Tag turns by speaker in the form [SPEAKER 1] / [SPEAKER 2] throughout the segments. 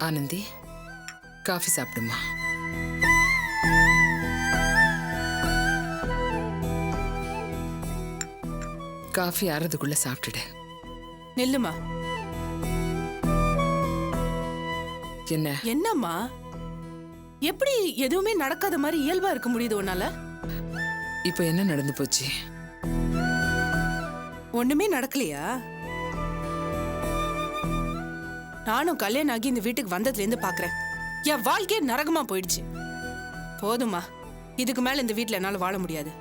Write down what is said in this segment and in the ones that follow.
[SPEAKER 1] Anandhi, coffee சாப்பிடுமா. Coffee ஆறதுக்குள்ள சாப்பிட்டுடு.
[SPEAKER 2] நெல்லுமா.
[SPEAKER 1] என்ன
[SPEAKER 2] என்னம்மா, எப்படி எதுவுமே நடக்காத மாதிரி இயல்பா இருக்க முடியுது உன்னால?
[SPEAKER 1] இப்ப என்ன நடந்து போச்சு?
[SPEAKER 2] ஒண்ணுமே நடக்கலையா? நானும் கல்யாணம் ஆகி இந்த வீட்டுக்கு வந்ததுல இருந்து பாக்குறேன், என் வாழ்க்கையே நரகமா போயிடுச்சு. போதுமா, இதுக்கு மேல இந்த வீட்டுல என்னால வாழ முடியாது.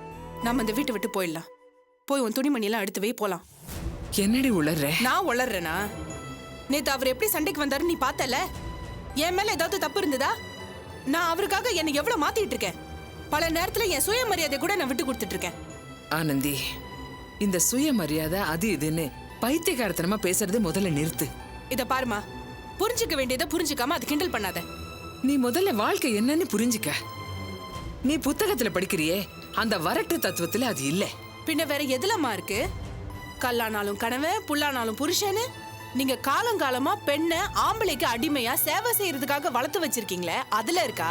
[SPEAKER 2] நம்ம இந்த வீட்டை விட்டு போயிடலாம். போய் உன் துணிமணி எல்லாம் எடுத்து வை, போலாம்.
[SPEAKER 1] என்னடி உளர்ற?
[SPEAKER 2] நான் உளர்றேனா? நேத்து அவர் எப்படி சண்டைக்கு வந்தாரு நீ பார்த்தல? என் மேல ஏதாவது தப்பு இருந்ததா? நான் அவருக்காக என்னை எவ்வளவு மாத்திட்டு இருக்கேன். பல நேரத்துல என் சுயமரியாதை கூட நான் விட்டு கொடுத்துட்டு இருக்கேன்.
[SPEAKER 1] ஆனந்தி, இந்த சுயமரியாதை அது இதுன்னு பைத்தியக்காரத்தனமா பேசுறது முதல்ல நிறுத்து.
[SPEAKER 2] இத பாருமா, புரிஞ்சுக்க வேண்டியதை புரிஞ்சுக்காம அது கிண்டல் பண்ணாத.
[SPEAKER 1] நீ முதல்ல வாழ்க்கை என்னன்னு புரிஞ்சுக்க. நீ புத்தகத்துல படிக்கிறியே, அந்த வரட்டு தத்துவத்துல அது இல்ல.
[SPEAKER 2] பின்ன வேற எதுலமா இருக்கு? கல்லானாலும் கணவன், புல்லானாலும் புருஷன்னு நீங்க காலங்காலமா பெண்ணை ஆம்பளைக்கு அடிமையா சேவை செய்யறதுக்காக வளர்த்து வச்சிருக்கீங்களே, அதுல இருக்கா?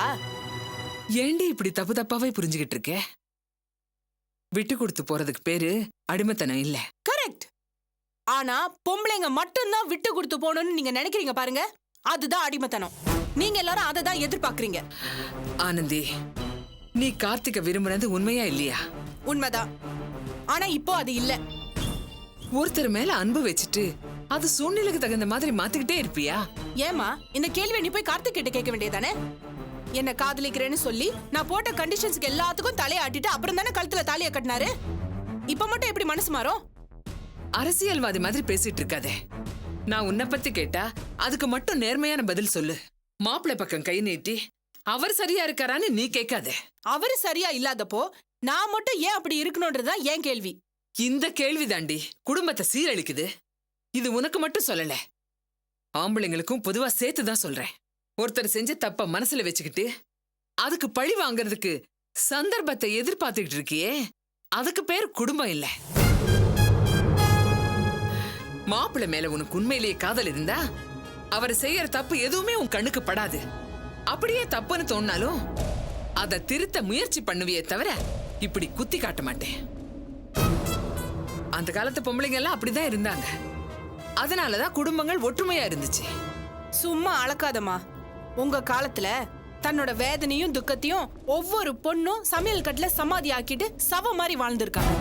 [SPEAKER 1] ஏண்டி இப்படி தப்பு தப்பாவே புரிஞ்சுகிட்டு இருக்க? விட்டு கொடுத்து போறதுக்கு பேரு அடிமைத்தனம் இல்ல.
[SPEAKER 2] கரெக்ட். ஆனா பொம்பளைங்க மட்டும்தான் விட்டு கொடுத்து போகணும்னு நீங்க நினைக்கிறீங்க பாருங்க, அதுதான் அடிமைத்தனம். நீங்க எல்லாரும் அதை தான் எதிர்பார்க்கறீங்க.
[SPEAKER 1] ஆனந்தி, நீ கார்த்திகை விரும்புறது உண்மையா இல்லையா?
[SPEAKER 2] உண்மைதான். ஆனா இப்போ அது இல்ல.
[SPEAKER 1] ஒருத்தர் மேல அன்பு வச்சுட்டு அது சூழ்நிலைக்கு தகுந்த மாதிரி மாத்திக்கிட்டே இருப்பியா?
[SPEAKER 2] ஏமா, இந்த கேள்வி நீ போய் கார்த்திக் கிட்ட கேட்க வேண்டியதானே? என்ன காதலிக்கிறேன்னு சொல்லி நான் போட்ட கண்டிஷன்ஸ்க்கு எல்லாத்துக்கும் தலையாட்டிட்டு அப்புறம் தானே கழுத்துல தாலியை கட்டினாரு. இப்ப மட்டும் எப்படி மனசு மாறும்?
[SPEAKER 1] அரசியல்வாதி மாதிரி பேசிட்டு இருக்காதே. நான் உன்னை பத்தி கேட்டா அதுக்கு மட்டும் நேர்மையான பதில் சொல்லு. மாப்பிள்ளை பக்கம் கை நீட்டி அவர் சரியா இருக்காரான்னு நீ கேட்காத.
[SPEAKER 2] அவரு சரியா இல்லாதப்போ நான் மட்டும் ஏன் அப்படி இருக்கணும்ன்றதுதான் ஏன் கேள்வி.
[SPEAKER 1] இந்த கேள்வி தாண்டி குடும்பத்தை சீரழிக்குது. இது உனக்கு மட்டும் சொல்லல, ஆம்பளைங்களுக்கும் பொதுவா சேர்த்துதான் சொல்றேன். ஒருத்தர் செஞ்ச தப்ப மனசுல வச்சுக்கிட்டு அதுக்கு பழி வாங்கறதுக்கு சந்தர்ப்பத்தை எதிர்பார்த்துக்கிட்டு இருக்கியே, அதுக்கு பேர் குடும்பம் இல்ல. மாப்பிள்ளை மேல உனக்கு உண்மையிலேயே காதல் இருந்தா அவர் செய்யற தப்பு எதுவுமே உன் கண்ணுக்கு படாது. அப்படியே தப்புன்னு தோணினாலும் அதை திருத்த முயற்சி பண்ணுவியே தவிர இப்படி குத்தி காட்ட மாட்டேன். அந்த காலத்து பொம்பளைங்க எல்லாம் அப்படிதான் இருந்தாங்க. அதனாலதான் குடும்பங்கள் ஒற்றுமையா இருந்துச்சு.
[SPEAKER 2] சும்மா அளக்காதமா. உங்க காலத்துல தன்னோட வேதனையும் துக்கத்தையும் ஒவ்வொரு பொண்ணும் சமையல் கட்டுல சமாதி ஆக்கிட்டு சவ மாதிரி வாழ்ந்திருக்காங்க.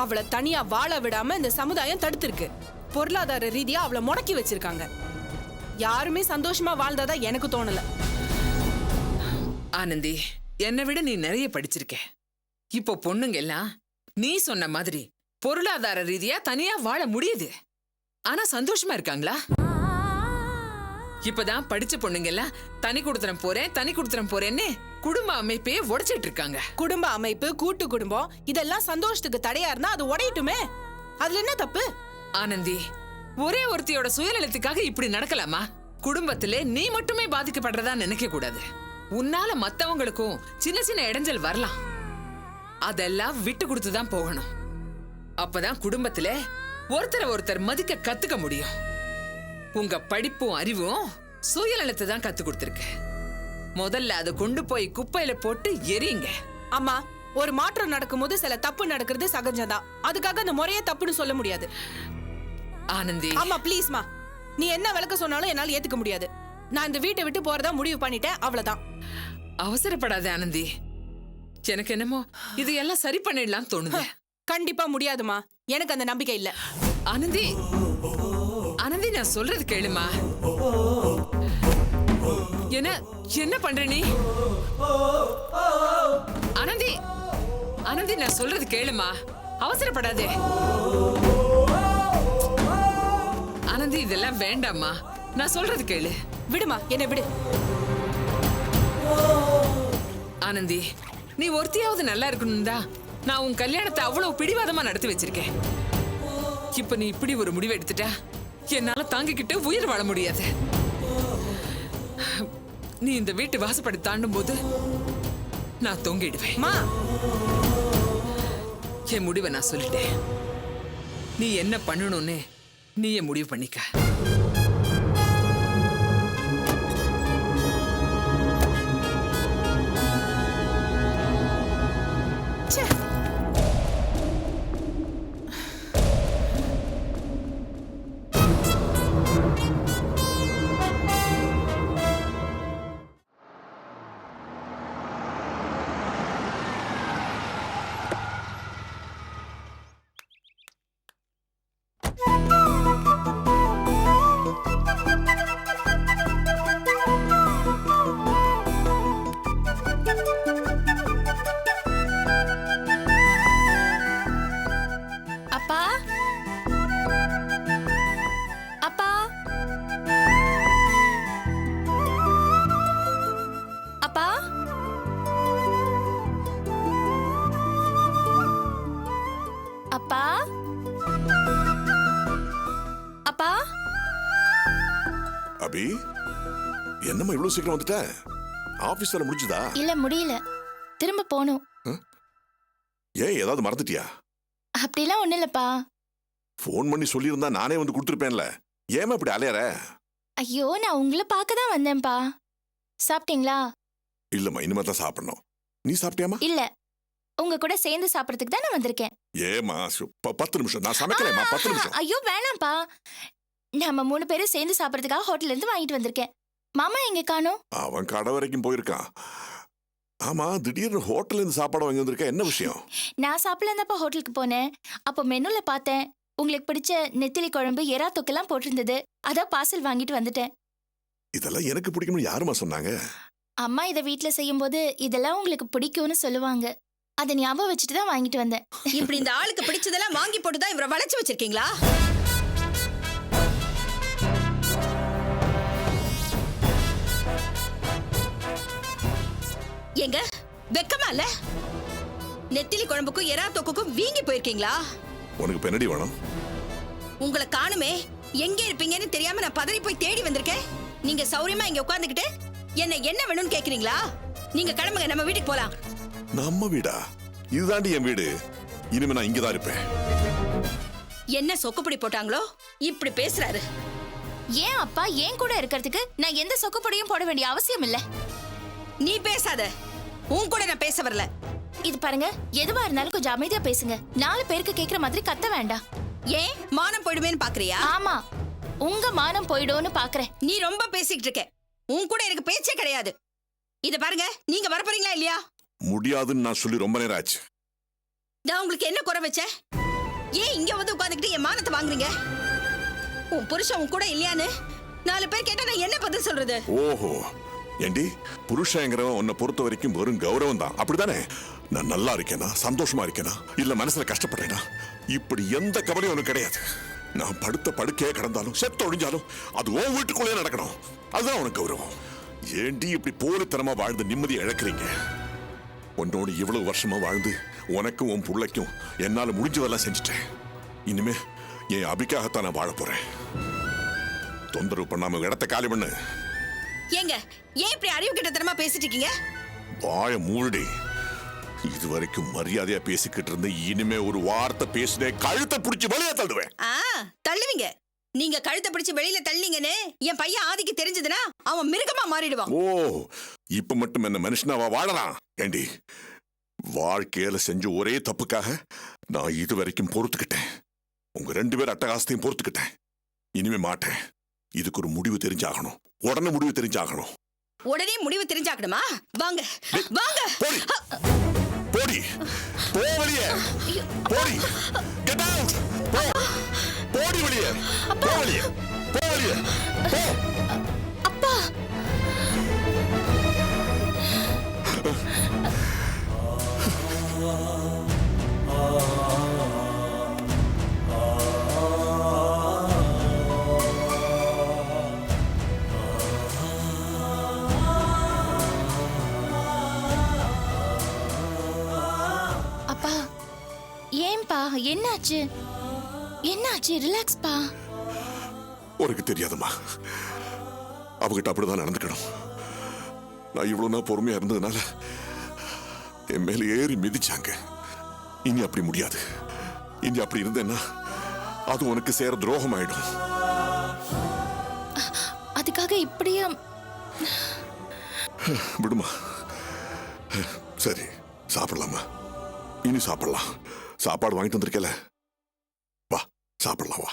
[SPEAKER 2] அவளை தனியா வாழ விடாம இந்த சமுதாயம் தடுத்திருக்கு. பொருளாதார ரீதியா அவளை முடக்கி வச்சிருக்காங்க. யாருமே சந்தோஷமா வாழ்ந்தாதா எனக்கு தோணல.
[SPEAKER 1] ஆனந்தி, என்னை விட நீ நிறைய படிச்சிருக்க. இப்போ பொண்ணுங்க எல்லாம் நீ சொன்ன மாதிரி பொருளாதார ரீதியா தனியா வாழ முடியுது. ஆனா சந்தோஷமா இருக்காங்களா? இப்பதான் படிச்ச பொண்ணுங்க எல்லாம் தனி குடுத்தனம் போறேன்னு குடும்ப அமைப்பையே உடைச்சிட்டு இருக்காங்க.
[SPEAKER 2] குடும்ப அமைப்பு, கூட்டு குடும்பம் இதெல்லாம் சந்தோஷத்துக்கு தடையா இருந்தா அது உடையட்டுமே. அதுல என்ன தப்பு?
[SPEAKER 1] ஆனந்தி, ஒரே ஒருத்தியோட சுயநலத்துக்காக இப்படி நடக்கலாமா? குடும்பத்திலே நீ மட்டுமே பாதிக்கப்படுறதா நினைக்க கூடாது. உன்னால மத்தவங்களுக்கும் சின்ன சின்ன இடைஞ்சல் வரலாம். அதெல்லாம் விட்டு கொடுத்துதான் போகணும். அப்பதான் குடும்பத்திலே ஒருத்தர் மதிக்க கத்துக்க முடியும். உங்க படிப்பும் அறிவும் சுயநலத்தை தான் கத்து கொடுத்திருக்கு. முதல்ல அதை கொண்டு போய் குப்பையில போட்டு எரியுங்க.
[SPEAKER 2] அம்மா, ஒரு மாற்றம் நடக்கும்போது சில தப்பு நடக்கிறது சகஜம்தான். அதுக்காக அந்த முறையே தப்புன்னு சொல்ல முடியாது.
[SPEAKER 1] ஆனந்தி,
[SPEAKER 2] ஆமா ப்ளீஸ்மா, நீ என்ன விளக்க சொன்னாலும் என்னால ஏத்துக்க முடியாது. நான் இந்த வீட்டை விட்டு போறதா முடிவு பண்ணிட்டேன், அவ்வளவுதான்.
[SPEAKER 1] அவசரப்படாத ஆனந்தி. எனக்கு என்னமோ இது எல்லாம் சரி பண்ணிடலாம் தோணுது.
[SPEAKER 2] கண்டிப்பா முடியாதுமா, எனக்கு அந்த நம்பிக்கை இல்ல.
[SPEAKER 1] ஆனந்தி, ஆனந்தி, நான் சொல்றது கேளுமா. என்ன பண்ற நீ? ஆனந்தி, ஆனந்தி, நான் சொல்றது கேளுமா. அவசரப்படாதே ஆனந்தி, இதெல்லாம் வேண்டாமா. நான் சொல்றது கேளு.
[SPEAKER 2] விடுமா, என்ன விடு.
[SPEAKER 1] ஆனந்தி, நீ ஒருத்தியாவது நல்லா இருக்கணும் தான் நான் உன் கல்யாணத்தை அவ்வளவு பிடிவாதமா நடத்தி வச்சிருக்கேன். இப்ப நீ இப்படி ஒரு முடிவு எடுத்துட்டா என்னால தாங்கிக்கிட்டு உயிர் வாழ முடியாது. நீ இந்த வீட்டு வாசப்படி தாண்டும் போது நான் தொங்கிடுவேன். என் முடிவை நான் சொல்லிட்டேன். நீ என்ன பண்ணணும்னு நீயே முடிவு பண்ணிக்க.
[SPEAKER 2] ச்சே.
[SPEAKER 3] அப்பா அப்பா அப்பா அப்பா அப்பா
[SPEAKER 4] அபி, என்னம்மா இவ்வளவு சீக்கிரம் வந்துட்ட? ஆபீஸ் வேலை முடிஞ்சுதா?
[SPEAKER 3] இல்ல முடியல, திரும்ப போகணும்.
[SPEAKER 4] ஏன் ஏதாவது மறந்துட்டியா?
[SPEAKER 3] அப்படிலாம் ஒண்ணு இல்லப்பா.
[SPEAKER 4] போன் பண்ணி சொல்லியிருந்தா நானே வந்து கொடுத்துருப்பேன்ல. ஏமா இப்படி அலையற?
[SPEAKER 3] ஐயோ, நான் உங்களை பார்க்க தான் வந்தேன்ப்பா. சாப்பிட்டீங்களா?
[SPEAKER 4] இல்லம்மா, இனிமே தான் சாப்பிடணும். நீ சாப்பிட்டியாமா?
[SPEAKER 3] இல்ல, உங்க கூட சேர்ந்து சாப்பிடறதுக்கு தான் நான் வந்திருக்கேன்.
[SPEAKER 4] ஏமா 10 நிமிஷம் நான் சமைக்கலைமா. 10 நிமிஷம்.
[SPEAKER 3] ஐயோ வேணாம்ப்பா, நம்ம 3 பேரும் சேர்ந்து சாப்பிடறதுக்காக ஹோட்டல்ல இருந்து வாங்கிட்டு வந்திருக்கேன். மாமா எங்க காணோம்?
[SPEAKER 4] அவன் கடை வரைக்கும் போயிருக்கான். ஆமா, திடீர்னு ஹோட்டல்ல இருந்து சாப்பாடு வாங்கி வந்திருக்க, என்ன விஷயம்?
[SPEAKER 3] நான் சாப்பிடலப்பா ஹோட்டலுக்கு போனேன். அப்போ மெனுல பார்த்தேன், உங்களுக்கு பிடிச்ச நெத்திலி குழம்பு, எறா தொக்கெல்லாம் போட்டிருந்தது. அதான் பார்சல் வாங்கிட்டு வந்துட்டேன்.
[SPEAKER 4] இதெல்லாம் எனக்கு பிடிக்கும்னு யாருமா சொன்னாங்க?
[SPEAKER 3] அம்மா இதை வீட்டுல செய்யும்போது இதெல்லாம் உங்களுக்கு பிடிக்கும்னு சொல்லுவாங்க. அதை ஞாபகம் வச்சுட்டு தான் வாங்கிட்டு வந்தேன்.
[SPEAKER 5] இப்படி இந்த ஆளுக்கு பிடிச்சதெல்லாம் வாங்கி போட்டுதான் இவரை வளைச்சு வச்சிருக்கீங்களா? எங்க வெக்கமா இல்ல? நெத்திலி குழம்புக்கும் எறா தொக்குக்கும் வீங்கி போயிருக்கீங்களா?
[SPEAKER 4] உனக்கு பென்னடி வேணும்?
[SPEAKER 5] உங்களை காணுமே, எங்க இருப்பீங்கன்னு தெரியாம நான் பதறி போய் தேடி வந்திருக்கேன். நீங்க சௌரியமா இங்க உட்கார்ந்துகிட்டு என்ன வேணும்னு கேக்குறீங்களா? நீங்க கிளம்புங்க, நம்ம வீட்டுக்கு போலாம்.
[SPEAKER 4] நம்ம வீடா? இதுதாண்டி என் வீடு. இனிமே நான் இங்கதான் இருப்பேன்.
[SPEAKER 5] என்ன சொக்குப்படி போட்டாங்களோ இப்படி பேசுறாரு.
[SPEAKER 3] ஏன் அப்பா, ஏன் கூட இருக்கிறதுக்கு நான் எந்த சொக்குப்படியும் போட வேண்டிய அவசியம் இல்ல.
[SPEAKER 5] நீ பேசாத, உன் கூட நான் பேச வரல.
[SPEAKER 3] இது பாருங்க, எதுவா இருந்தாலும் கொஞ்சம் அமைதியா பேசுங்க. 4 பேருக்கு கேக்குற மாதிரி கத்த வேண்டாம்.
[SPEAKER 5] ஏன் மானம் போயிடுவேன்னு பாக்குறியா?
[SPEAKER 3] ஆமா, உங்க மானம் போயிடும்னு பாக்குறேன்.
[SPEAKER 5] நீ ரொம்ப பேசிக்கிட்டு இருக்க. உன் கூட எனக்கு பேச்சே கிடையாது. இத பாருங்க, நீங்க வர போறீங்களா இல்லையா?
[SPEAKER 4] முடியாதுன்னு நான் சொல்லி ரொம்ப நேரம் ஆச்சு.
[SPEAKER 5] நான் உங்களுக்கு என்ன குறை வச்சேன்? ஏன் இங்க வந்து உட்கார்ந்துகிட்டு என் மானத்தை வாங்குறீங்க? உன் புருஷன் உன் கூட இல்லையான்னு 4 பேர் கேட்டா நான் என்ன பதில் சொல்றது?
[SPEAKER 4] ஓஹோ, ஏண்டி புருஷங்கிறவன் உன்னை பொறுத்த வரைக்கும் வெறும் கௌரவம் தான், அப்படிதானே? நான் நல்லா இருக்கேனா, சந்தோஷமா இருக்கேனா, இல்ல மனசுல கஷ்டப்படுறேனா, இப்படி எந்த கவலையும் உனக்கு கிடையாது. நான் படுத்த படுக்கையே கிடந்தாலும் செத்து ஒழிஞ்சாலும் அது உன் வீட்டுக்குள்ளே நடக்கணும். அதுதான் உனக்கு கௌரவம். ஏண்டி இப்படி போலித்தனமா வாழ்ந்து நிம்மதியை இழக்கிறீங்க? உன்னோடு இவ்வளவு வருஷமா வாழ்ந்து உனக்கும் உன் பிள்ளைக்கும் என்னால முடிஞ்சதெல்லாம் செஞ்சுட்டேன். இனிமே என் அபிக்காகத்தான் நான் வாழ போறேன். தொந்தரவு பண்ணாம இடத்த காலி பண்ணு.
[SPEAKER 5] ஏங்க, ஏன் இப்படி அறிவு கிட்டத்தனமா பேசிட்டு இருக்கீங்க?
[SPEAKER 4] வாய மூடி. இதுவரைக்கும் மரியாதையா பேசிக்கிட்டு இருந்து இனிமே ஒரு வார்த்தை பேசினே கழுத்தை பிடிச்சி வெளியே தள்ளுவேன்.
[SPEAKER 5] தள்ளுவீங்க. நீங்க கழுத்தை பிடிச்சு வெளியில தள்ளிங்கன்னு என் பையன் ஆதிக்கு தெரிஞ்சதுன்னா அவன் மிருகமா மாறிடுவான்.
[SPEAKER 4] ஓ, இப்ப மட்டும் என்ன மனுஷனாவா வாழலாம்? ஏண்டி, வாழ்க்கையில செஞ்ச ஒரே தப்புக்காக நான் இதுவரைக்கும் பொறுத்துக்கிட்டேன். உங்க 2 பேர் அட்டகாசத்தையும் பொறுத்துக்கிட்டேன். இனிமே மாட்டேன். இதுக்கு ஒரு முடிவு தெரிஞ்சாகணும். உடனே முடிவு தெரிஞ்சாகணும்.
[SPEAKER 5] உடனே முடிவு தெரிஞ்சாக்கணுமா? வாங்க வாங்க.
[SPEAKER 4] போடி போடி, போ வெளியே. போடி, கெட் அவுட். போ, போடி வெளியே. போ வெளியே, போ வெளியே, போ.
[SPEAKER 3] அப்பா, அப்பா, ஏன்பா, என்னாச்சு? என்னாச்சு? ரிலாக்ஸ் பா.
[SPEAKER 4] உனக்கு தெரியாதுமா, அவகிட்ட அப்படிதான் நடந்துக்கணும். நான் இவ்வளவு நாள் பொறுமையா இருந்ததுனால என் மேல ஏறி மிதிச்சாங்க. இனி அப்படி முடியாது. இனி அப்படி இருந்தேன்னா அது உனக்கு சேர துரோகம் ஆயிடும்.
[SPEAKER 3] அதுக்காக இப்படியே
[SPEAKER 4] விடுமா. சரி, சாப்பிடலாமா? இனி சாப்பிடலாம். சாப்பாடு வாங்கிட்டு வந்திருக்கல, வா சாப்பிடலாம். வா.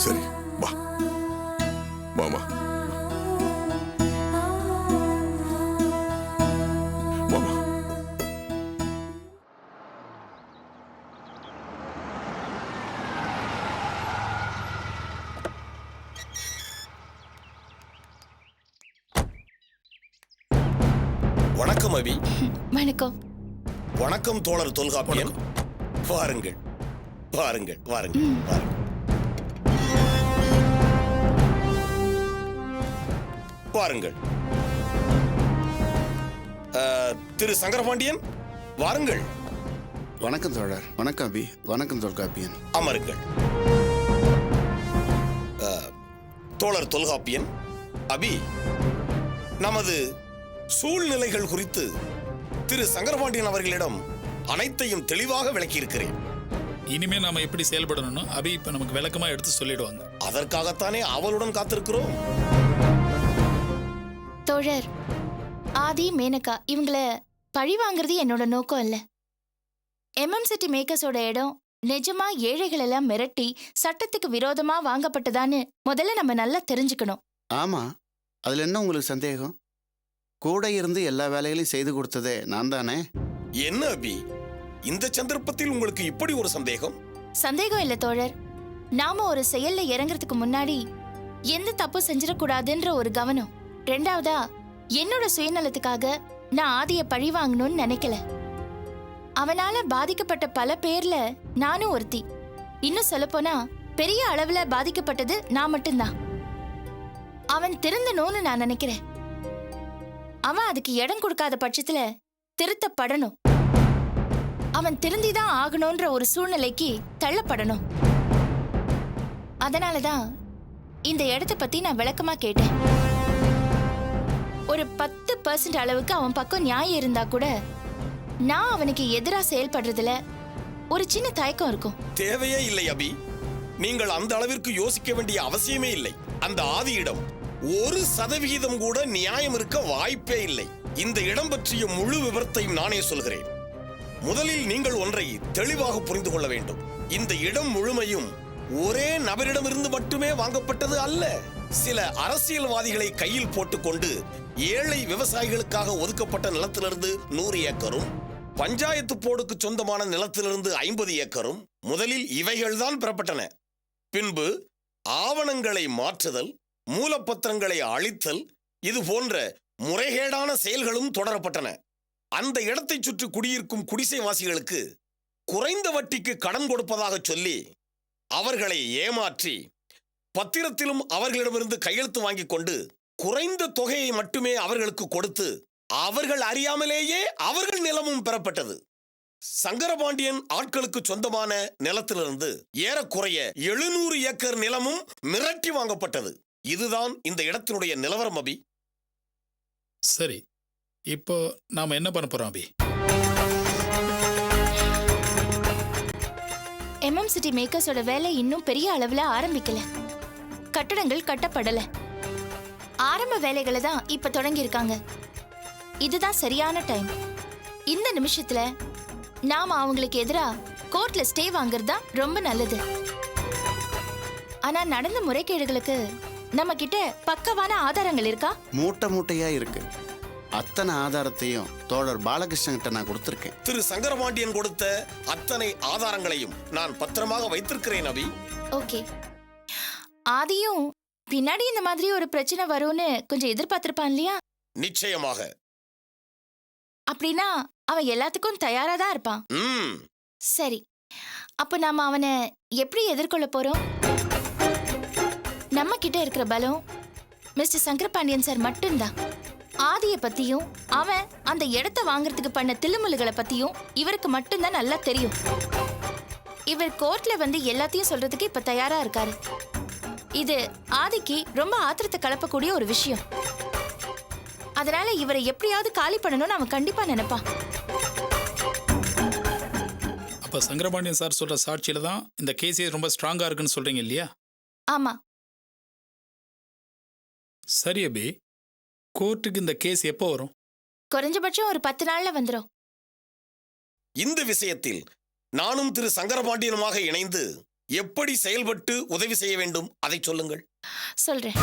[SPEAKER 4] சரி வா வாமா. வாமா.
[SPEAKER 6] வணக்கம் அபி.
[SPEAKER 3] வணக்கம்.
[SPEAKER 6] வணக்கம் தோழர் தொல்காப்பியன். வாருங்கள் வாருங்கள் வாருங்கள் வாருங்கள். வாருங்கள். திரு சங்கரபாண்டியன் வாருங்கள்.
[SPEAKER 7] வணக்கம் தோழர். வணக்கம் அபி. வணக்கம் தொல்காப்பியன்.
[SPEAKER 6] அமருங்கள். தோழர் தொல்காப்பியன், அபி, நமது சூழ்நிலைகள் குறித்து திரு சங்கரபாண்டியன் அவர்களிடம் அனைத்தையும் தெளிவாக விளக்கியிருக்கிறேன்.
[SPEAKER 8] இனிமே நாம எப்படி செயல்படணும்னு அபி இப்ப நமக்கு விளக்கமா எடுத்து சொல்லிடுவாங்க.
[SPEAKER 6] அதற்காகத்தானே அவளுடன் காத்திருக்கிறோம்.
[SPEAKER 3] தோழர், ஆதி, மேனகா இவங்கள பழி வாங்குறது என்னோட நோக்கம் இல்ல. சிட்டி மேக்கர்ஸோட இடம் நிஜமா ஏழைகள் எல்லாம் மிரட்டி சட்டத்துக்கு விரோதமா வாங்கப்பட்டதான்னு முதல்ல நம்ம நல்லா தெரிஞ்சுக்கணும்.
[SPEAKER 7] ஆமா, அதுல என்ன உங்களுக்கு சந்தேகம்? கூட இருந்து எல்லா வேலைகளையும் செய்து கொடுத்ததே நான் தானே.
[SPEAKER 6] என்ன அபி, இந்த சந்தர்ப்பத்தில் உங்களுக்கு இப்படி ஒரு சந்தேகம்?
[SPEAKER 3] சந்தேகம் இல்ல தோழர். நாம ஒரு செயல்ல இறங்குறதுக்கு முன்னாடி எந்த தப்பு செஞ்சிடக்கூடாதுன்ற ஒரு கவனம். ரெண்டாவதா, என்னோட சுயநலத்துக்காக நான் ஆதிய பழி வாங்கணும்னு நினைக்கல. அவனால பாதிக்கப்பட்ட பல பேர்ல நானும் ஒருத்தி. இன்னும் சொல்லப்போனா பெரிய அளவுல பாதிக்கப்பட்டது நான் மட்டும்தான். அவன் திருந்தணும்னு நான் நினைக்கிறேன். அவன் அதுக்கு இடம் கொடுக்காத பட்சத்துல திருத்தப்படணும். அவன் திருந்திதான் ஆகணும்ன்ற ஒரு சூழ்நிலைக்கு தள்ளப்படணும். அதனாலதான் இந்த இடத்தை பத்தி நான் விளக்கமா கேட்டேன். ஒரு 10% அளவுக்கு அவன் பக்கம் நியாயம் இருந்தா கூட நான் அவனுக்கு எதிரா செயல்படுறதுல ஒரு சின்ன தயக்கம் இருக்கும்.
[SPEAKER 6] தேவையே இல்லை அபி. நீங்கள் அந்த அளவிற்கு யோசிக்க வேண்டிய அவசியமே இல்லை. அந்த ஆதியிடம் 1% கூட நியாயம் இருக்க வாய்ப்பே இல்லை. இந்த இடம் பற்றிய முழு விவரத்தையும் நானே சொல்கிறேன். முதலில் நீங்கள் ஒன்றை தெளிவாக புரிந்து கொள்ள வேண்டும். இந்த இடம் முழுமையும் ஒரே நபரிடமிருந்து மட்டுமே வாங்கப்பட்டது அல்ல. சில அரசியல்வாதிகளை கையில் போட்டுக்கொண்டு ஏழை விவசாயிகளுக்காக ஒதுக்கப்பட்ட நிலத்திலிருந்து 100 ஏக்கரும், பஞ்சாயத்து போர்டுக்கு சொந்தமான நிலத்திலிருந்து 50 ஏக்கரும் முதலில் இவைகள்தான் பெறப்பட்டன. பின்பு ஆவணங்களை மாற்றுதல், மூலப்பத்திரங்களை அழித்தல், இது போன்ற முறைகேடான செயல்களும் தொடரப்பட்டன. அந்த இடத்தை சுற்றி குடியிருக்கும் குடிசைவாசிகளுக்கு குறைந்த வட்டிக்கு கடன் கொடுப்பதாக சொல்லி அவர்களை ஏமாற்றி பத்திரத்திலும் அவர்களிடமிருந்து கையெழுத்து வாங்கிக் கொண்டு குறைந்த தொகையை மட்டுமே அவர்களுக்கு கொடுத்து அவர்கள் அறியாமலேயே அவர்கள் நிலமும் பெறப்பட்டது. சங்கரபாண்டியன் ஆட்களுக்கு சொந்தமான நிலத்திலிருந்து ஏறக்குறைய 700 ஏக்கர் நிலமும் மிரட்டி வாங்கப்பட்டது. இதுதான் இந்த இடத்தினுடைய நிலவரம் அபி.
[SPEAKER 8] சரி, இப்போ நாம என்ன பண்ண போறோம் அபி?
[SPEAKER 3] சிட்டி மேக்கர்ஸோட வேலை இன்னும் பெரிய அளவுல ஆரம்பிக்கல. கட்டடங்கள் கட்டப்படல. ஆரம்ப வேலைகளை தான் இப்ப தொடங்கி இருக்காங்க. இதுதான் சரியான டைம். இந்த நிமிஷத்துல நாம அவங்களுக்கு எதிரா கோர்ட்ல ஸ்டே வாங்குறதா ரொம்ப நல்லது. ஆனா நடந்த முறைகேடுகளுக்கு நம்ம கிட்ட பக்கவான ஆதாரங்கள் இருக்கா?
[SPEAKER 7] மூட்டை மூட்டையா இருக்கு. அத்தனை ஆதாரத்தையும் தோழர் பாலகிருஷ்ணன் கிட்ட நான் கொடுத்திருக்கேன்.
[SPEAKER 6] திரு சங்கரபாண்டியன் கொடுத்த அத்தனை ஆதாரங்களையும் நான் பத்திரமாக வைத்திருக்கிறேன் அபி.
[SPEAKER 3] ஓகே. ஆதியும் பின்னாடி இந்த மாதிரி ஒரு பிரச்சனை வரும்னு கொஞ்சம் எதிர்பார்த்திருப்பான் இல்லையா?
[SPEAKER 6] நிச்சயமாக.
[SPEAKER 3] அப்படின்னா அவன் எல்லாத்துக்கும் தயாரா தான் இருப்பான். சரி, அப்ப நாம அவனை எப்படி எதிர்கொள்ள போறோம்? நம்ம கிட்ட இருக்கிற பலம் மிஸ்டர் சங்கரபாண்டியன் சார் மட்டும்தான். ஆதிய பத்தியும் அவன் அந்த இடத்தை வாங்குறதுக்கு பண்ண தில்லுமுல்லுகளை பத்தியும் இவருக்கு மட்டும்தான் நல்லா தெரியும். இவர் கோர்ட்ல வந்து எல்லாத்தையும் சொல்றதுக்கு இப்ப தயாரா இருக்காரு. இது ஆதிக்கு ரொம்ப ஆத்திரத்தை கலப்பக்கூடிய ஒரு விஷயம். அதனால இவரை எப்படியாவது காலி பண்ணணும்னு அவன் கண்டிப்பா நினைப்பான்.
[SPEAKER 8] அப்ப சங்கரபாண்டியன் சார் சொல்ற சாட்சியில தான் இந்த கேஸே ரொம்ப ஸ்ட்ராங்கா இருக்குன்னு சொல்றீங்க இல்லையா?
[SPEAKER 3] ஆமா.
[SPEAKER 8] சரி அபி, கோர்ட்டுக்கு இந்த கேஸ் எப்போ வரும்?
[SPEAKER 3] குறைஞ்சபட்சம் ஒரு 10 நாள்ல வந்துரும்.
[SPEAKER 6] இந்த விஷயத்தில் நானும் திரு சங்கரபாண்டியனுமாக இணைந்து எப்படி செயல்பட்டு உதவி செய்ய வேண்டும் அதை சொல்லுங்கள்.
[SPEAKER 3] சொல்றேன்.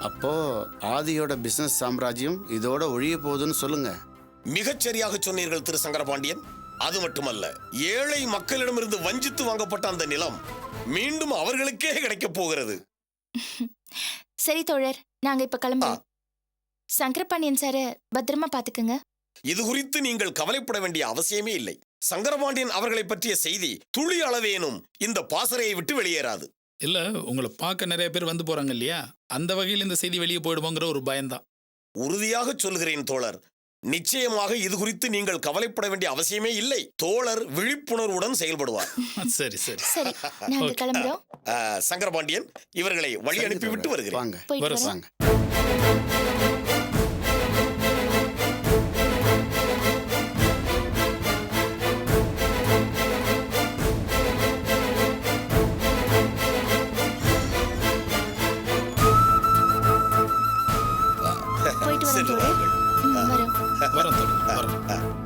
[SPEAKER 7] அப்போ ஆதியோட பிசினஸ் சாம்ராஜ்யம் இதோட ஒழிய போகுதுன்னு சொல்லுங்க.
[SPEAKER 6] மிகச்சரியாக சொன்னீர்கள் திரு சங்கரபாண்டியன். அது மட்டுமல்ல, ஏழை மக்களிடமிருந்து வஞ்சித்து வாங்கப்பட்ட அந்த நிலம் மீண்டும் அவர்களுக்கே கிடைக்கப் போகிறது.
[SPEAKER 3] சரி தோழர், நாங்க இப்ப கிளம்புறோம். சங்கரபாண்டியன் சார பத்திரமா பாத்துக்கங்க.
[SPEAKER 6] இது குறித்து நீங்கள் கவலைப்பட வேண்டிய அவசியமே இல்லை. சங்கரபாண்டியன் அவர்களை பற்றிய செய்தி துளி அளவேனும் இந்த பாசறையை விட்டு வெளியேறாது.
[SPEAKER 8] இல்ல, உங்களை பார்க்க நிறைய பேர் வந்து போறாங்க இல்லையா, அந்த வகையில் இந்த செய்தி வெளியே போயிடுவோங்கிற ஒரு பயம்தான்.
[SPEAKER 6] உறுதியாக சொல்கிறேன் தோழர், நிச்சயமாக இது குறித்து நீங்கள் கவலைப்பட வேண்டிய அவசியமே இல்லை. தோழர் விழிப்புணர்வுடன் செயல்படுவார்.
[SPEAKER 8] சரி சரி
[SPEAKER 3] சரி, நாங்க கிளம்புறோம்.
[SPEAKER 6] சங்கரபாண்டியன், இவர்களை வழி அனுப்பி விட்டு வருகிறேன்.
[SPEAKER 7] வாங்க
[SPEAKER 3] போயிட்டு
[SPEAKER 8] வரோம்.
[SPEAKER 3] வரோம்.
[SPEAKER 7] வாங்க.
[SPEAKER 3] போயிட்டு வரோம்
[SPEAKER 6] சென்று
[SPEAKER 3] தோழர்.
[SPEAKER 6] வாருங்கள்.
[SPEAKER 3] வரோம்.
[SPEAKER 8] வரோம் தோழர், வரோம்.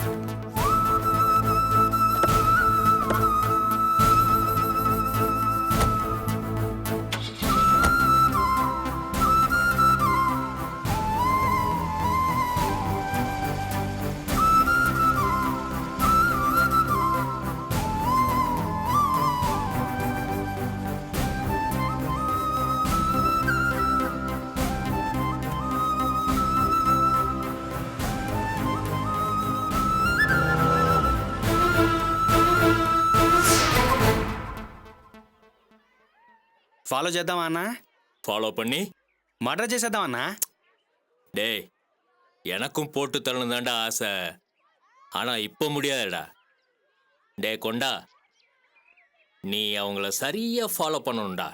[SPEAKER 9] ఫాలో చేద్దామా అన్నా?
[SPEAKER 10] ஃபாலோ பண்ணி
[SPEAKER 9] మర్డర్ చేసేద్దాం అన్నా?
[SPEAKER 10] டேய், எனக்கும் போட்டு தரணும் தாண்டா ஆசை. ஆனா இப்போ முடியாதுடா. டே கொண்டா, நீ அவங்கள சரியா ஃபாலோ பண்ணணும்டா.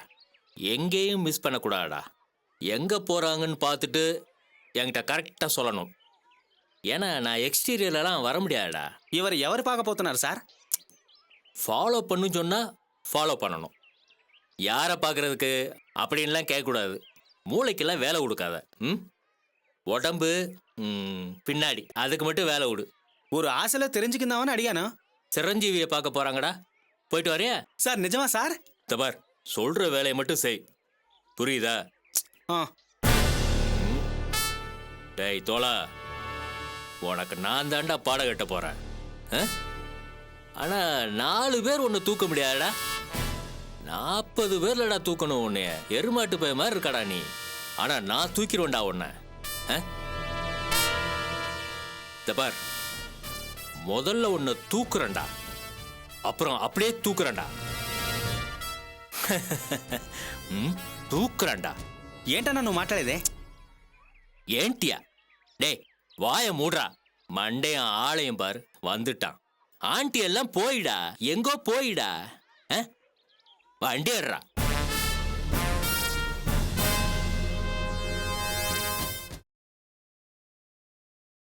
[SPEAKER 10] எங்கேயும் மிஸ் பண்ணக்கூடாதுடா. எங்க போறாங்கன்னு பார்த்துட்டு என்கிட்ட கரெக்டாக சொல்லணும். ஏன்னா நான் எக்ஸ்டீரியர்லாம் வர முடியாதுடா.
[SPEAKER 9] ఇవరు ఎవరు పాకపోతున్నారు సార్?
[SPEAKER 10] ஃபாலோ பண்ணு சொன்னா ஃபாலோ பண்ணணும். யாரை பார்க்கறதுக்கு அப்படின்லாம் கேட்கக்கூடாது. மூளைக்கெல்லாம் வேலை கொடுக்காத. உடம்பு பின்னாடி, அதுக்கு மட்டும் வேலை விடு.
[SPEAKER 9] ஒரு ఆశలో தெரிஞ்சுకుందామని అడిగాను.
[SPEAKER 10] சிரஞ்சீவியை பார்க்க போறாங்கடா, போயிட்டு வரையா?
[SPEAKER 9] సార్ నిజమా సార్?
[SPEAKER 10] தபார், சொல்ற வேலையை மட்டும் செய், புரியுதா? டேய் தோலா, உனக்கு நான் தாண்டா பாட கட்ட போறேன். ஆனா 4 பேர் ஒன்று தூக்க முடியாதுடா. 40 பேர்லடா தூக்கணும் உன்னைய. எருமாட்டு பய மாதிரி இருக்காடா நீ. ஆனா நான் தூக்கிடுவேன்டா உன்னை. தபார், முதல்ல உன்னை தூக்குறேன்டா, அப்புறம் அப்படியே தூக்குறேன்டா. தூக்குறேன்டா.
[SPEAKER 9] ఏంటన్నా నువ్వు మాట్లాడేదే?
[SPEAKER 10] ஏன்ட்டியா? டேய் வாய மூடுறா. மண்டையும் ஆளையும் பார், வந்துட்டான். ஆண்டி எல்லாம் போயிடா, எங்கோ போயிடா. வண்டி ஏறா.